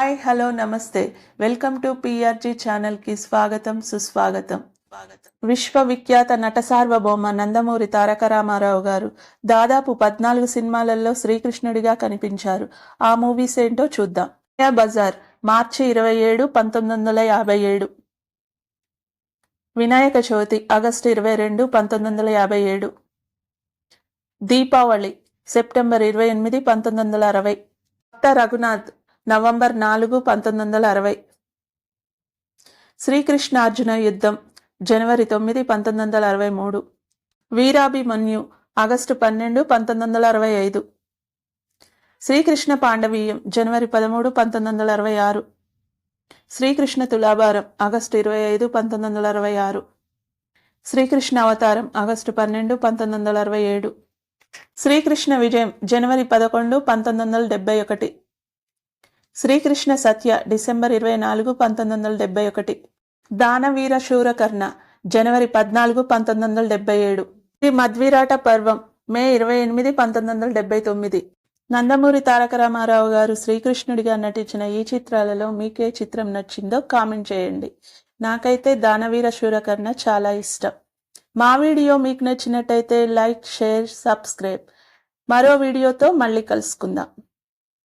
Hi hello నమస్తే welcome to PRG ఛానల్కి స్వాగతం సుస్వాగతం. విశ్వవిఖ్యాత నట సార్వభౌమ నందమూరి తారక రామారావు గారు దాదాపు 14 సినిమాలలో శ్రీకృష్ణుడిగా కనిపించారు. ఆ మూవీస్ ఏంటో చూద్దాం. బజార్ మార్చి 27, 1957. వినాయక చవితి ఆగస్టు 22, 1957. దీపావళి సెప్టెంబర్ 28, 1960. భక్త రఘునాథ్ నవంబర్ 4, 1960. శ్రీకృష్ణార్జున యుద్ధం జనవరి 9, 1963. వీరాభిమన్యు ఆగస్టు 12, 1965. శ్రీకృష్ణ పాండవీయం జనవరి 13, 1966. శ్రీకృష్ణ తులాభారం ఆగస్టు 25, 1966. శ్రీకృష్ణ అవతారం ఆగస్టు 12, 1967. శ్రీకృష్ణ విజయం జనవరి 11, 1971. శ్రీకృష్ణ సత్య డిసెంబర్ 24, 1971. దానవీర శూరకర్ణ జనవరి 14, 1977. శ్రీ మధ్విరాట పర్వం మే 28, 1979. నందమూరి తారక రామారావు గారు శ్రీకృష్ణుడిగా నటించిన ఈ చిత్రాలలో మీకే చిత్రం నచ్చిందో కామెంట్ చేయండి. నాకైతే దానవీర శూరకర్ణ చాలా ఇష్టం. మా వీడియో మీకు నచ్చినట్టయితే లైక్, షేర్, సబ్స్క్రైబ్. మరో వీడియోతో మళ్ళీ కలుసుకుందాం.